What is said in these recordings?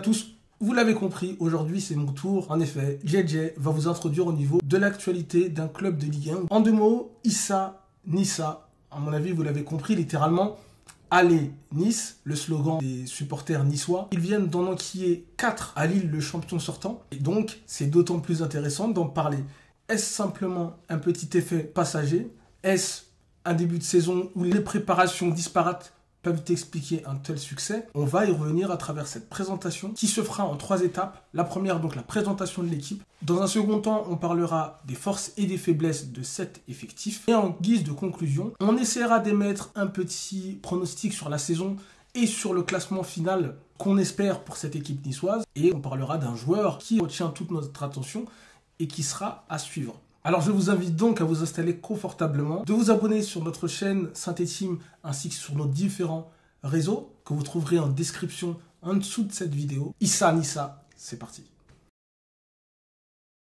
À tous, vous l'avez compris, aujourd'hui c'est mon tour. En effet, JJ va vous introduire au niveau de l'actualité d'un club de Ligue 1. En deux mots, Issa Nissa. À mon avis, vous l'avez compris, littéralement, allez Nice, le slogan des supporters niçois. Ils viennent d'en enquiller 4 à Lille, le champion sortant. Et donc, c'est d'autant plus intéressant d'en parler. Est-ce simplement un petit effet passager? Est-ce un début de saison où les préparations disparates peuvent expliquer un tel succès? On va y revenir à travers cette présentation qui se fera en 3 étapes. La première, donc la présentation de l'équipe. Dans un second temps, on parlera des forces et des faiblesses de cet effectif. Et en guise de conclusion, on essaiera d'émettre un petit pronostic sur la saison et sur le classement final qu'on espère pour cette équipe niçoise. Et on parlera d'un joueur qui retient toute notre attention et qui sera à suivre. Alors je vous invite donc à vous installer confortablement, de vous abonner sur notre chaîne Saint-Étienne ainsi que sur nos différents réseaux que vous trouverez en description en dessous de cette vidéo. Issa Nissa, c'est parti.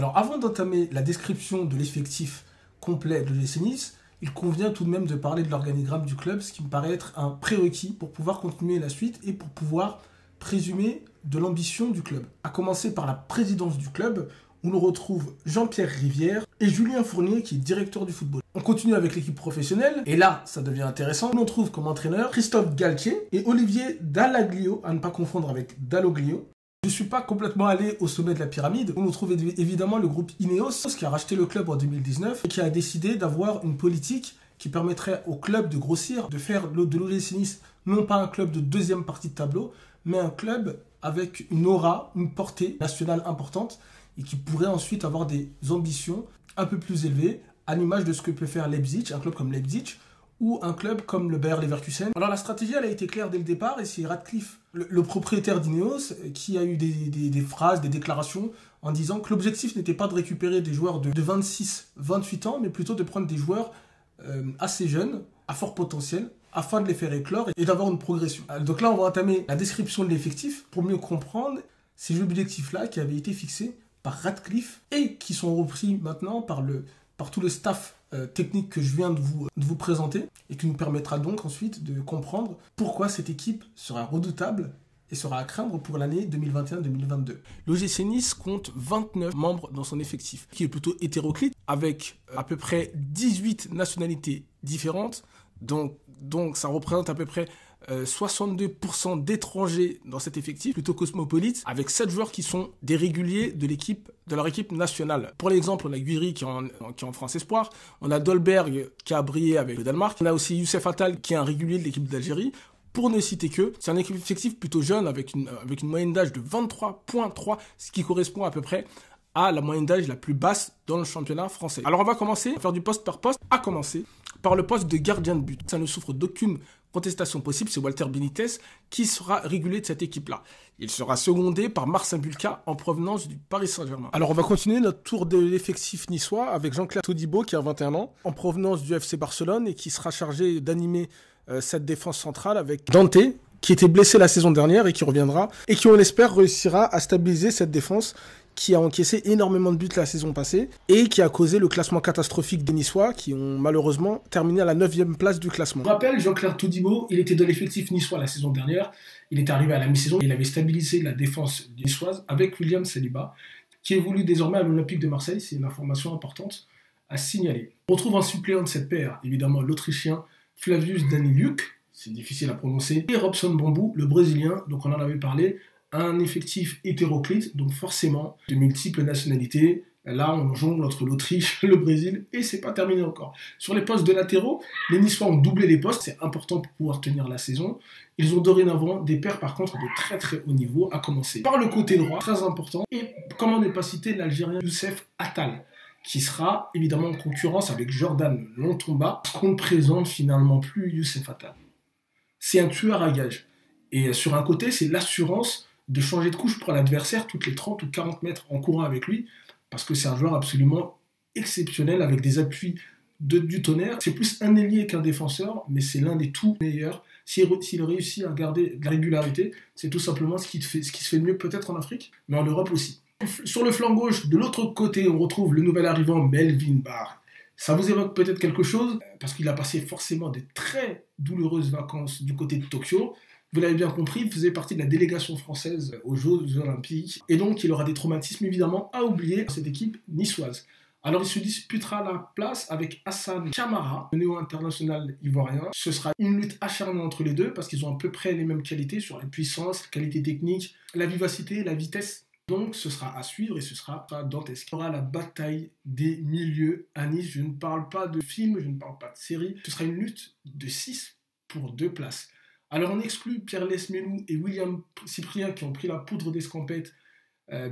Alors avant d'entamer la description de l'effectif complet de l'OGC Nice, il convient tout de même de parler de l'organigramme du club, ce qui me paraît être un prérequis pour pouvoir continuer la suite et pour pouvoir présumer de l'ambition du club. À commencer par la présidence du club, où l'on retrouve Jean-Pierre Rivière et Julien Fournier qui est directeur du football. On continue avec l'équipe professionnelle, et là, ça devient intéressant. On trouve comme entraîneur Christophe Galtier et Olivier Dallaglio, à ne pas confondre avec Dalloglio. Je ne suis pas complètement allé au sommet de la pyramide. On trouve évidemment le groupe Ineos qui a racheté le club en 2019 et qui a décidé d'avoir une politique qui permettrait au club de grossir, de faire de l'OGC Nice non pas un club de deuxième partie de tableau, mais un club avec une aura, une portée nationale importante, et qui pourrait ensuite avoir des ambitions un peu plus élevées, à l'image de ce que peut faire Leipzig, un club comme Leipzig, ou un club comme le Bayer Leverkusen. Alors la stratégie, elle a été claire dès le départ, et c'est Ratcliffe, le propriétaire d'Ineos, qui a eu des phrases, des déclarations, en disant que l'objectif n'était pas de récupérer des joueurs de 26-28 ans, mais plutôt de prendre des joueurs assez jeunes, à fort potentiel, afin de les faire éclore et d'avoir une progression. Donc là, on va entamer la description de l'effectif, pour mieux comprendre ces objectifs-là qui avaient été fixés par Ratcliffe et qui sont repris maintenant par tout le staff technique que je viens de vous présenter et qui nous permettra donc ensuite de comprendre pourquoi cette équipe sera redoutable et sera à craindre pour l'année 2021-2022. L'OGC Nice compte 29 membres dans son effectif, qui est plutôt hétéroclite, avec à peu près 18 nationalités différentes, donc ça représente à peu près 62% d'étrangers dans cet effectif, plutôt cosmopolite, avec 7 joueurs qui sont des réguliers de leur équipe nationale. Pour l'exemple, on a Guiri qui est en France Espoir, on a Dolberg qui a brillé avec le Danemark, on a aussi Youssef Attal qui est un régulier de l'équipe d'Algérie. Pour ne citer que, c'est un effectif plutôt jeune avec une moyenne d'âge de 23,3, ce qui correspond à peu près à la moyenne d'âge la plus basse dans le championnat français. Alors on va commencer à faire du poste par poste, à commencer par le poste de gardien de but. Ça ne souffre d'aucune contestation possible, c'est Walter Benitez qui sera régulier de cette équipe-là. Il sera secondé par Marcin Bulka en provenance du Paris Saint-Germain. Alors on va continuer notre tour de l'effectif niçois avec Jean-Claire Todibo qui a 21 ans, en provenance du FC Barcelone et qui sera chargé d'animer cette défense centrale avec Dante, qui était blessé la saison dernière et qui reviendra, et qui on l'espère réussira à stabiliser cette défense qui a encaissé énormément de buts la saison passée et qui a causé le classement catastrophique des Niçois qui ont malheureusement terminé à la 9e place du classement. Je rappelle, Jean-Claire Todibo, il était de l'effectif niçois la saison dernière, il est arrivé à la mi-saison, il avait stabilisé la défense niçoise avec William Saliba, qui évolue désormais à l'Olympique de Marseille, c'est une information importante à signaler. On retrouve un suppléant de cette paire, évidemment l'Autrichien Flavius Daniliuk, c'est difficile à prononcer, et Robson Bambou, le Brésilien, donc on en avait parlé, un effectif hétéroclite, donc forcément de multiples nationalités. Là, on jongle entre l'Autriche, le Brésil, et c'est pas terminé encore. Sur les postes de latéraux, les Niçois ont doublé les postes, c'est important pour pouvoir tenir la saison. Ils ont dorénavant des paires par contre de très très haut niveau, à commencer par le côté droit, très important, et comment ne pas citer l'Algérien Youssef Attal, qui sera évidemment en concurrence avec Jordan Lontomba, qu'on ne présente finalement plus Youssef Attal. C'est un tueur à gages. Et sur un côté, c'est l'assurance de changer de couche pour l'adversaire toutes les 30 ou 40 mètres en courant avec lui, parce que c'est un joueur absolument exceptionnel avec des appuis du tonnerre. C'est plus un ailier qu'un défenseur, mais c'est l'un des tout meilleurs. S'il réussit à garder de la régularité, c'est tout simplement ce qui se fait de mieux peut-être en Afrique, mais en Europe aussi. Sur le flanc gauche, de l'autre côté, on retrouve le nouvel arrivant Melvin Barr. Ça vous évoque peut-être quelque chose, parce qu'il a passé forcément des très douloureuses vacances du côté de Tokyo. Vous l'avez bien compris, il faisait partie de la délégation française aux Jeux Olympiques. Et donc, il aura des traumatismes évidemment à oublier cette équipe niçoise. Alors, il se disputera la place avec Hassan Kamara, le néo-international ivoirien. Ce sera une lutte acharnée entre les deux parce qu'ils ont à peu près les mêmes qualités sur la puissance, la qualité technique, la vivacité, la vitesse. Donc, ce sera à suivre et ce sera dantesque. Il y aura la bataille des milieux à Nice. Je ne parle pas de film, je ne parle pas de série. Ce sera une lutte de 6 pour 2 places. Alors, on exclut Pierre Lesmelou et William Cyprien qui ont pris la poudre d'escampette.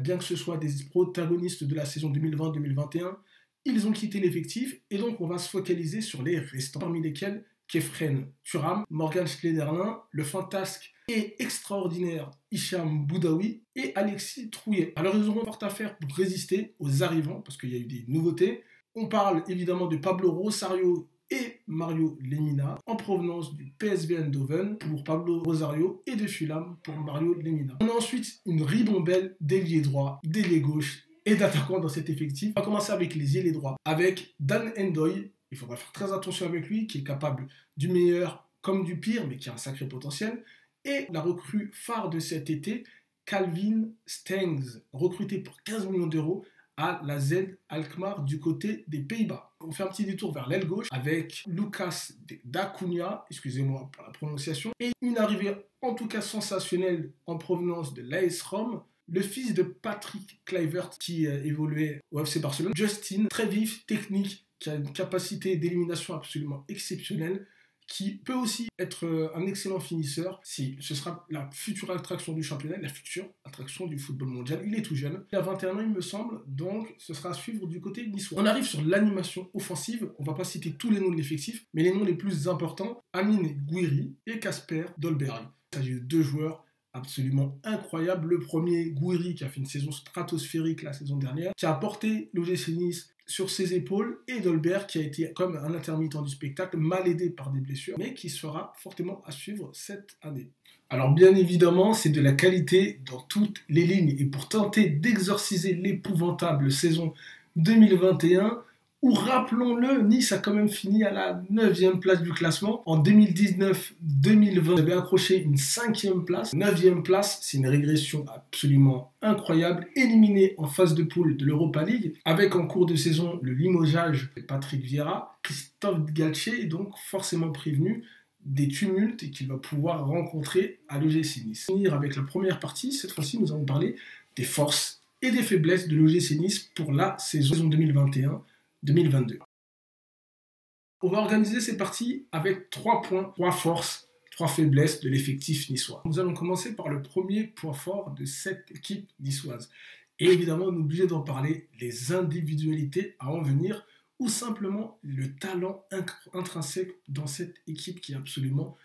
Bien que ce soit des protagonistes de la saison 2020-2021, ils ont quitté l'effectif et donc on va se focaliser sur les restants, parmi lesquels Kefren Turam, Morgan Schneiderlin, le fantasque et extraordinaire Hicham Boudaoui et Alexis Trouillet. Alors ils auront fort à faire pour résister aux arrivants parce qu'il y a eu des nouveautés. On parle évidemment de Pablo Rosario et Mario Lemina en provenance du PSV Eindhoven pour Pablo Rosario et de Fulham pour Mario Lemina. On a ensuite une ribambelle d'ailier droit, d'ailier gauche et d'attaquants dans cet effectif. On va commencer avec les ailiers droits avec Dan Ndoye. Il faudra faire très attention avec lui, qui est capable du meilleur comme du pire, mais qui a un sacré potentiel. Et la recrue phare de cet été, Calvin Stengs, recruté pour 15 millions d'euros à la Z Alkmaar du côté des Pays-Bas. On fait un petit détour vers l'aile gauche avec Lucas D'Acunha, excusez-moi pour la prononciation, et une arrivée en tout cas sensationnelle en provenance de l'AS Rome, le fils de Patrick Kluivert qui évoluait au FC Barcelone, Justin, très vif, technique, qui a une capacité d'élimination absolument exceptionnelle, qui peut aussi être un excellent finisseur. Si ce sera la future attraction du championnat, la future attraction du football mondial. Il est tout jeune, il a 21 ans il me semble, donc ce sera à suivre du côté niçois. On arrive sur l'animation offensive, on ne va pas citer tous les noms de l'effectif, mais les noms les plus importants, Amine Gouiri et Casper Dolberg. Il s'agit de 2 joueurs absolument incroyables. Le premier, Gouiri, qui a fait une saison stratosphérique la saison dernière, qui a porté l'OGC Nice sur ses épaules, et Dolberg qui a été comme un intermittent du spectacle, mal aidé par des blessures, mais qui sera fortement à suivre cette année. Alors bien évidemment, c'est de la qualité dans toutes les lignes, et pour tenter d'exorciser l'épouvantable saison 2021, où, rappelons-le, Nice a quand même fini à la 9e place du classement. En 2019-2020, ils avaient accroché une 5e place. 9e place, c'est une régression absolument incroyable. Éliminé en phase de poule de l'Europa League, avec en cours de saison le limogeage de Patrick Vieira. Christophe Galtier est donc forcément prévenu des tumultes qu'il va pouvoir rencontrer à l'OGC Nice. Pour finir avec la première partie, cette fois-ci, nous allons parler des forces et des faiblesses de l'OGC Nice pour la saison 2021-2022. On va organiser ces parties avec 3 points, 3 forces, 3 faiblesses de l'effectif niçois. Nous allons commencer par le premier point fort de cette équipe niçoise. Et évidemment, on est obligé d'en parler, les individualités à en venir, ou simplement le talent intrinsèque dans cette équipe qui est absolument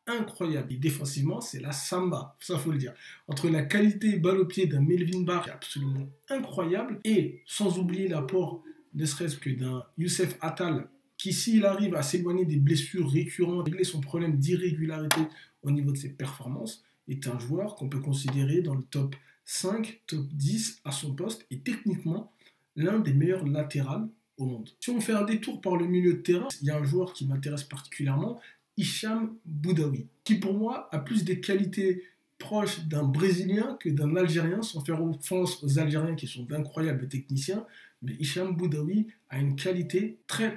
incroyable. Et défensivement, c'est la samba, ça faut le dire. Entre la qualité balle au pied d'un Melvin Barr qui est absolument incroyable, et sans oublier l'apport ne serait-ce que d'un Youssef Attal, qui s'il arrive à s'éloigner des blessures récurrentes, régler son problème d'irrégularité au niveau de ses performances, est un joueur qu'on peut considérer dans le top 5, top 10 à son poste, et techniquement l'un des meilleurs latérales au monde. Si on fait un détour par le milieu de terrain, il y a un joueur qui m'intéresse particulièrement, Hicham Boudaoui, qui pour moi a plus des qualités proches d'un Brésilien que d'un Algérien, sans faire offense aux Algériens qui sont d'incroyables techniciens, mais Hicham Boudaoui a une qualité très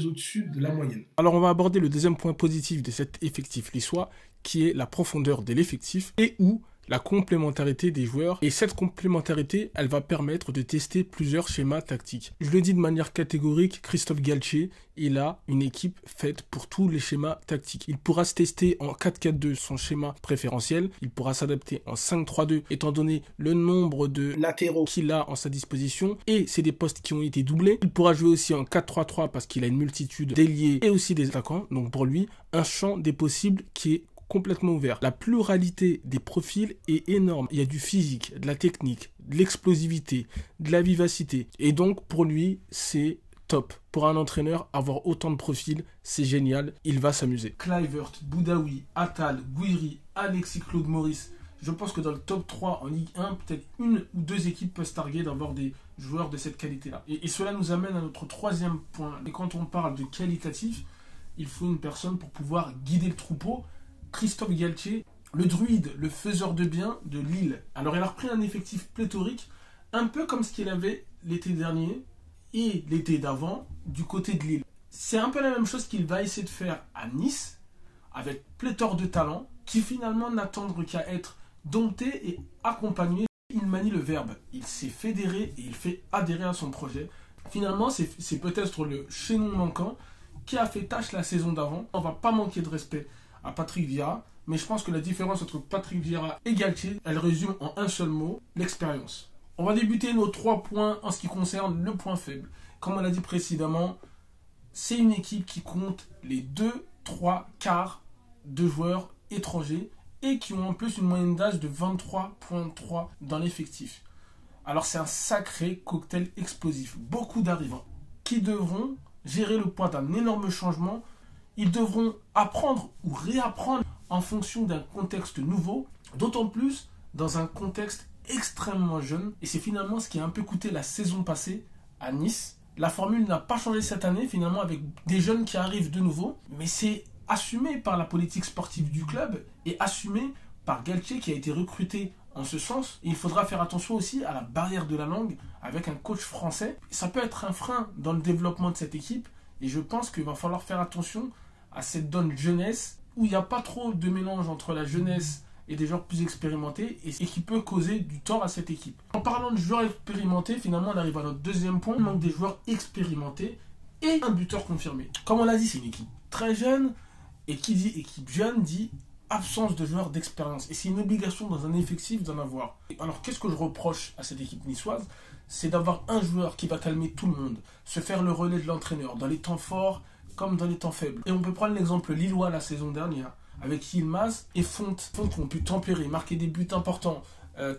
au-dessus de la moyenne. Alors on va aborder le deuxième point positif de cet effectif niçois, qui est la profondeur de l'effectif et où la complémentarité des joueurs. Et cette complémentarité, elle va permettre de tester plusieurs schémas tactiques. Je le dis de manière catégorique, Christophe Galtier, il a une équipe faite pour tous les schémas tactiques. Il pourra se tester en 4-4-2, son schéma préférentiel. Il pourra s'adapter en 5-3-2, étant donné le nombre de latéraux qu'il a en sa disposition. Et c'est des postes qui ont été doublés. Il pourra jouer aussi en 4-3-3 parce qu'il a une multitude d'ailiers et aussi des attaquants. Donc pour lui, un champ des possibles qui est complètement ouvert. La pluralité des profils est énorme. Il y a du physique, de la technique, de l'explosivité, de la vivacité. Et donc, pour lui, c'est top. Pour un entraîneur, avoir autant de profils, c'est génial. Il va s'amuser. Kluivert, Boudaoui, Attal, Gouiri, Alexis Claude Maurice. Je pense que dans le top 3 en Ligue 1, peut-être 1 ou 2 équipes peuvent se targuer d'avoir des joueurs de cette qualité-là. Et cela nous amène à notre troisième point. Et quand on parle de qualitatif, il faut une personne pour pouvoir guider le troupeau. Christophe Galtier le druide, le faiseur de bien de Lille. Alors il a repris un effectif pléthorique, un peu comme ce qu'il avait l'été dernier et l'été d'avant du côté de Lille. C'est un peu la même chose qu'il va essayer de faire à Nice, avec pléthore de talents, qui finalement n'attendent qu'à être domptés et accompagnés. Il manie le verbe, il s'est fédéré et il fait adhérer à son projet. Finalement, c'est peut-être le chaînon manquant qui a fait tâche la saison d'avant. On ne va pas manquer de respect à Patrick Vieira, mais je pense que la différence entre Patrick Vieira et Galtier, elle résume en un seul mot, l'expérience. On va débuter nos 3 points en ce qui concerne le point faible. Comme on l'a dit précédemment, c'est une équipe qui compte les 2-3 quarts de joueurs étrangers et qui ont en plus une moyenne d'âge de 23,3 dans l'effectif. Alors c'est un sacré cocktail explosif. Beaucoup d'arrivants qui devront gérer le poids d'un énorme changement. Ils devront apprendre ou réapprendre en fonction d'un contexte nouveau, d'autant plus dans un contexte extrêmement jeune. Et c'est finalement ce qui a un peu coûté la saison passée à Nice. La formule n'a pas changé cette année finalement avec des jeunes qui arrivent de nouveau, mais c'est assumé par la politique sportive du club et assumé par Galtier qui a été recruté en ce sens. Et il faudra faire attention aussi à la barrière de la langue avec un coach français. Ça peut être un frein dans le développement de cette équipe et je pense qu'il va falloir faire attention à cette donne jeunesse où il n'y a pas trop de mélange entre la jeunesse et des joueurs plus expérimentés et qui peut causer du tort à cette équipe. En parlant de joueurs expérimentés, finalement on arrive à notre deuxième point, il manque des joueurs expérimentés et un buteur confirmé. Comme on l'a dit, c'est une équipe très jeune et qui dit équipe jeune dit absence de joueurs d'expérience et c'est une obligation dans un effectif d'en avoir. Alors qu'est-ce que je reproche à cette équipe niçoise? C'est d'avoir un joueur qui va calmer tout le monde, se faire le relais de l'entraîneur dans les temps forts comme dans les temps faibles. Et on peut prendre l'exemple lillois la saison dernière avec Yilmaz et Fonte qui ont pu tempérer, marquer des buts importants,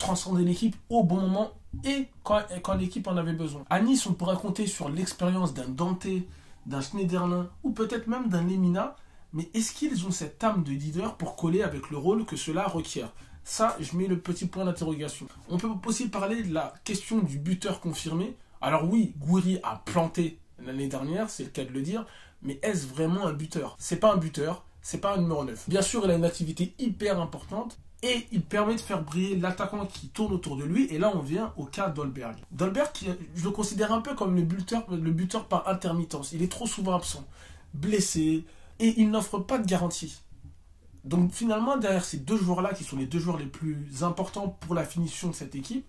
transcender l'équipe au bon moment et quand l'équipe en avait besoin. À Nice, on pourrait compter sur l'expérience d'un Dante, d'un Schneiderlin ou peut-être même d'un Lemina, mais est-ce qu'ils ont cette âme de leader pour coller avec le rôle que cela requiert? Ça, je mets le petit point d'interrogation. On peut aussi parler de la question du buteur confirmé. Alors oui, Gouiri a planté l'année dernière, c'est le cas de le dire, mais est-ce vraiment un buteur? C'est pas un buteur, c'est pas un numéro 9. Bien sûr, il a une activité hyper importante et il permet de faire briller l'attaquant qui tourne autour de lui. Et là, on vient au cas d'Holberg. Dolberg, je le considère un peu comme le buteur par intermittence. Il est trop souvent absent, blessé et il n'offre pas de garantie. Donc finalement, derrière ces deux joueurs-là, qui sont les deux joueurs les plus importants pour la finition de cette équipe,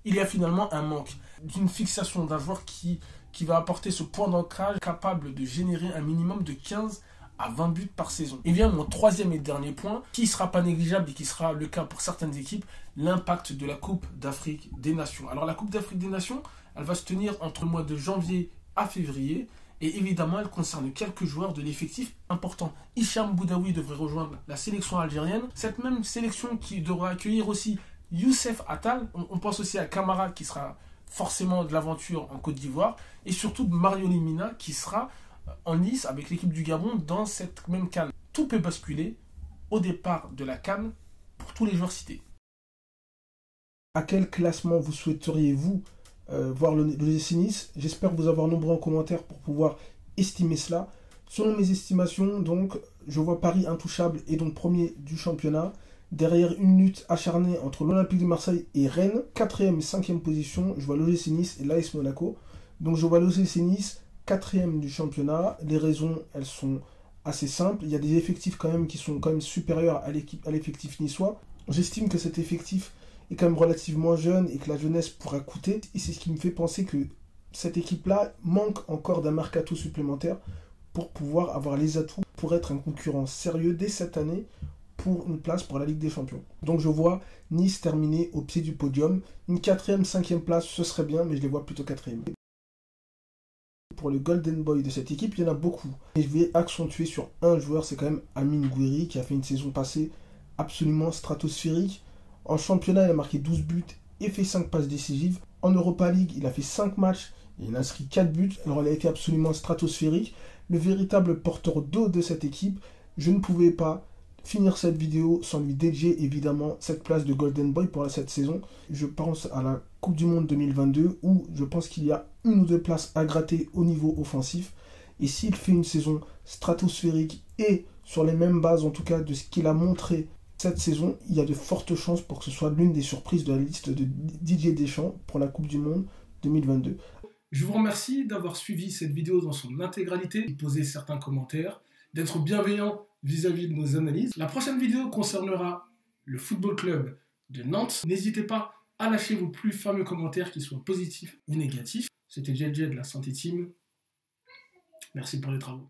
il y a finalement un manque d'une fixation d'un joueur qui va apporter ce point d'ancrage capable de générer un minimum de 15 à 20 buts par saison. Et vient mon troisième et dernier point, qui ne sera pas négligeable et qui sera le cas pour certaines équipes, l'impact de la Coupe d'Afrique des Nations. Alors la Coupe d'Afrique des Nations, elle va se tenir entre le mois de janvier à février, et évidemment elle concerne quelques joueurs de l'effectif important. Hicham Boudaoui devrait rejoindre la sélection algérienne, cette même sélection qui devra accueillir aussi Youssef Attal, on pense aussi à Camara qui sera forcément de l'aventure en Côte d'Ivoire, et surtout Mario Lemina qui sera en lice avec l'équipe du Gabon dans cette même CAN. Tout peut basculer au départ de la CAN pour tous les joueurs cités. À quel classement vous souhaiteriez-vous voir le l'OGC Nice? J'espère vous avoir nombreux en commentaire pour pouvoir estimer cela. Selon mes estimations, donc, je vois Paris intouchable et donc premier du championnat. Derrière une lutte acharnée entre l'Olympique de Marseille et Rennes, 4e et 5e position, je vois l'OGC Nice et l'AS Monaco. Donc je vois l'OGC Nice 4e du championnat. Les raisons, elles sont assez simples. Il y a des effectifs quand même qui sont quand même supérieurs à l'effectif niçois. J'estime que cet effectif est quand même relativement jeune et que la jeunesse pourra coûter. Et c'est ce qui me fait penser que cette équipe-là manque encore d'un mercato supplémentaire pour pouvoir avoir les atouts pour être un concurrent sérieux dès cette année pour une place pour la Ligue des Champions. Donc je vois Nice terminer au pied du podium. Une 4e, 5e place, ce serait bien, mais je les vois plutôt 4e. Pour le Golden Boy de cette équipe, il y en a beaucoup. Et je vais accentuer sur un joueur, c'est quand même Amine Gouiri, qui a fait une saison passée absolument stratosphérique. En championnat, il a marqué 12 buts et fait 5 passes décisives. En Europa League, il a fait 5 matchs et il a inscrit 4 buts. Alors il a été absolument stratosphérique. Le véritable porteur d'eau de cette équipe, je ne pouvais pas finir cette vidéo sans lui dédier évidemment cette place de Golden Boy pour cette saison. Je pense à la Coupe du Monde 2022 où je pense qu'il y a une ou deux places à gratter au niveau offensif. Et s'il fait une saison stratosphérique et sur les mêmes bases en tout cas de ce qu'il a montré cette saison, il y a de fortes chances pour que ce soit l'une des surprises de la liste de Didier Deschamps pour la Coupe du Monde 2022. Je vous remercie d'avoir suivi cette vidéo dans son intégralité, de poser certains commentaires, d'être bienveillant vis-à-vis de nos analyses. La prochaine vidéo concernera le Football Club de Nantes. N'hésitez pas à lâcher vos plus fameux commentaires, qu'ils soient positifs ou négatifs. C'était JJ de la Santé Team. Merci pour les travaux.